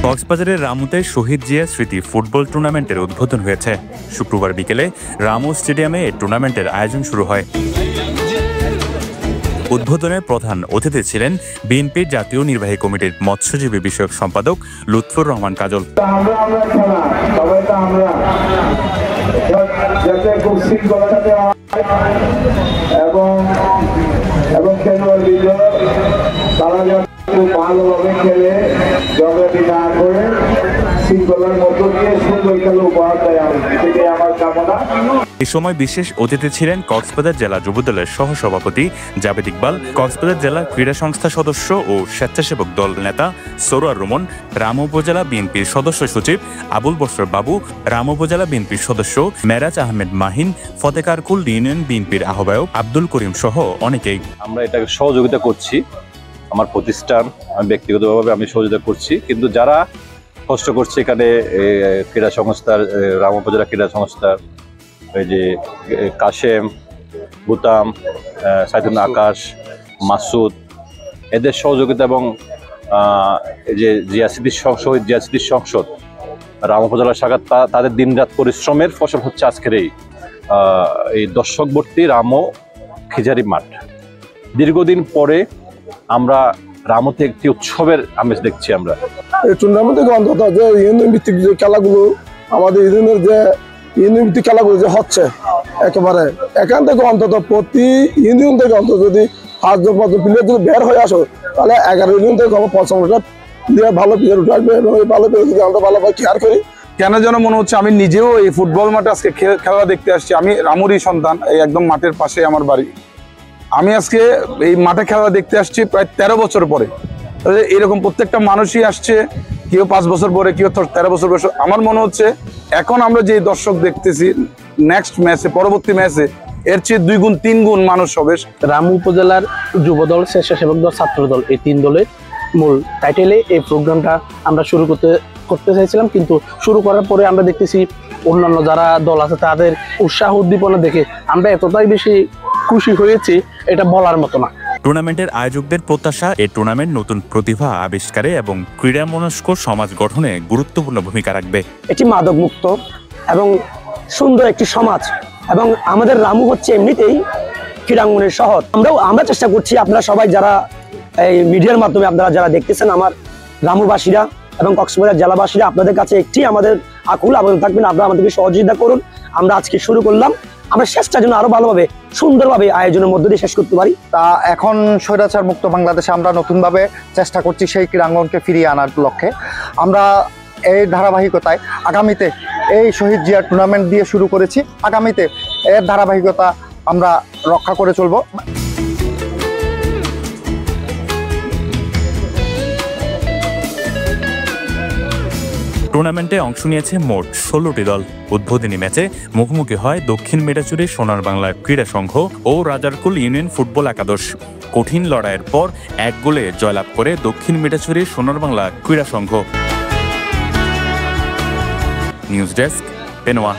কক্সবাজারের রামুতে শহীদ জিয়া স্মৃতি ফুটবল টুর্নামেন্টের উদ্বোধন হয়েছে। শুক্রবার বিকেলে রামু স্টেডিয়ামে এই টুর্নামেন্টের আয়োজন শুরু হয়। উদ্বোধনের প্রধান অতিথি ছিলেন বিএনপির জাতীয় নির্বাহী কমিটির মৎস্যজীবী বিষয়ক সম্পাদক লুৎফর রহমান কাজল। ভালোভাবে খেলে ঝগড়াটি না করে শৃঙ্খলার মধ্য দিয়ে সুন্দর খেলা উপহার দেয়, সেটাই আমার কামনা। এ সময় বিশেষ অতিথি ছিলেন কক্সবাজার জেলা যুবদলের সহসভাপতি জাবেদ ইকবাল, কক্সবাজার জেলা ক্রীড়া সংস্থা সদস্য ও স্বেচ্ছাসেবক দল নেতা সরোয়ার রুমন, রামু উপজেলা বিএনপির সদস্য সচিব আবুল বশর বাবু, রামু উপজেলা বিএনপির সদস্য মেরাজ আহমেদ মাহিন, ফতেকারকুল ইউনিয়ন বিএনপির আহ্বায়ক আব্দুল করিম সহ অনেকেই। আমরা এটাকে সহযোগিতা করছি, আমার প্রতিষ্ঠান, আমি ব্যক্তিগতভাবে আমি সহযোগিতা করছি, কিন্তু যারা কষ্ট করছে এখানে ক্রীড়া সংস্থার, রাম উপজেলা ক্রীড়া সংস্থার এই যে কাশেম, বুতাম, সাইদুল আকাশ, মাসুদ, এদের সহযোগিতা এবং এই যে শহীদ জিয়া স্মৃতি সংসদ রাম উপজেলা শাখা, তাদের দিনরাত পরিশ্রমের ফসল হচ্ছে আজকের এই দর্শকবর্তী রামো খিজারি মাঠ। দীর্ঘদিন পরে আমরা রামুতে একটি উৎসবের আমেজ দেখছি। আমরা এই টুর্নামেন্ট থেকে অন্তত যে ইউনিয়ন ভিত্তিক যে খেলাগুলো, আমাদের ইউনিয়নের যে ইউনিয়ন ভিত্তিক খেলাগুলো যে হচ্ছে, একেবারে এখান থেকে অন্তত প্রতি ইউনিয়ন থেকে অন্তত যদি 5 জন প্লেয়ার যদি বের হয়ে আসো, তাহলে 11 ইউনিয়ন থেকে 55টা প্লেয়ার ভালো প্লেয়ার উঠে আসবে এবং এই ভালো প্লেয়ার যদি আমরা ভালোভাবে কেয়ার করি। কেন যেন মনে হচ্ছে আমি নিজেও এই ফুটবল মাঠে আজকে খেলা দেখতে আসছি। আমি রামুরই সন্তান, এই একদম মাঠের পাশে আমার বাড়ি। আমি আজকে এই মাঠে খেলা দেখতে আসছি প্রায় 13 বছর পরে। এরকম প্রত্যেকটা মানুষই আসছে, কেউ 5 বছর পরে, কেউ 13 বছর বয়স। আমার মনে হচ্ছে এখন আমরা যে দর্শক দেখতেছি, নেক্সট ম্যাচে, পরবর্তী ম্যাচে এর চেয়ে 2 গুণ 3 গুণ মানুষ হবে। রামু উপজেলার যুবদল, স্বেচ্ছাসেবক দল, ছাত্র দল, এই 3 দলের মূল টাইটেলে এই প্রোগ্রামটা আমরা শুরু করতে চাইছিলাম, কিন্তু শুরু করার পরে আমরা দেখতেছি অন্যান্য যারা দল আছে তাদের উৎসাহ উদ্দীপনা দেখে আমরা এতটাই বেশি খুশি হয়েছি, এটা বলার মতো না। টুর্নামেন্টের আয়োজকদের প্রত্যাশা এই টুর্নামেন্ট নতুন প্রতিভা আবিষ্কারে এবং ক্রীড়া মনস্ক সমাজ গঠনে গুরুত্বপূর্ণ ভূমিকা রাখবে। এটি মাদক মুক্ত এবং সুন্দর একটি সমাজ, এবং আমাদের রামু হচ্ছে এমনিতেই ক্রীড়াঙ্গনের শহর। আমরা চেষ্টা করছি, আপনারা সবাই যারা এই মিডিয়ার মাধ্যমে আপনারা যারা দেখতেছেন, আমার রামুবাসীরা এবং কক্সবাজার জেলাবাসীরা, আপনাদের কাছে একটি আমাদের আকুল আবেদন থাকবেন, আপনারা আমাদেরকে সহযোগিতা করুন। আমরা আজকে শুরু করলাম, আমরা শেষটার জন্য আরো ভালোভাবে সুন্দরভাবে আয়োজনের মধ্য দিয়ে শেষ করতে পারি। তা এখন স্বৈরাচার মুক্ত বাংলাদেশে আমরা নতুনভাবে চেষ্টা করছি সেই ক্রীড়াঙ্গনকে ফিরিয়ে আনার লক্ষ্যে। আমরা এই ধারাবাহিকতায় আগামীতে এই শহীদ জিয়া টুর্নামেন্ট দিয়ে শুরু করেছি, আগামীতে এর ধারাবাহিকতা আমরা রক্ষা করে চলব। টুর্নামেন্টে অংশ নিয়েছে মোট 16টি দল। উদ্বোধনী ম্যাচে মুখোমুখি হয় দক্ষিণ মেটাচুরি সোনার বাংলা ক্রীড়া সংঘ ও রাজারকুল ইউনিয়ন ফুটবল একাদশ। কঠিন লড়াইয়ের পর 1 গোলে জয়লাভ করে দক্ষিণ মেটাচুরি সোনার বাংলা ক্রীড়া সংঘ। News desk, Penowa.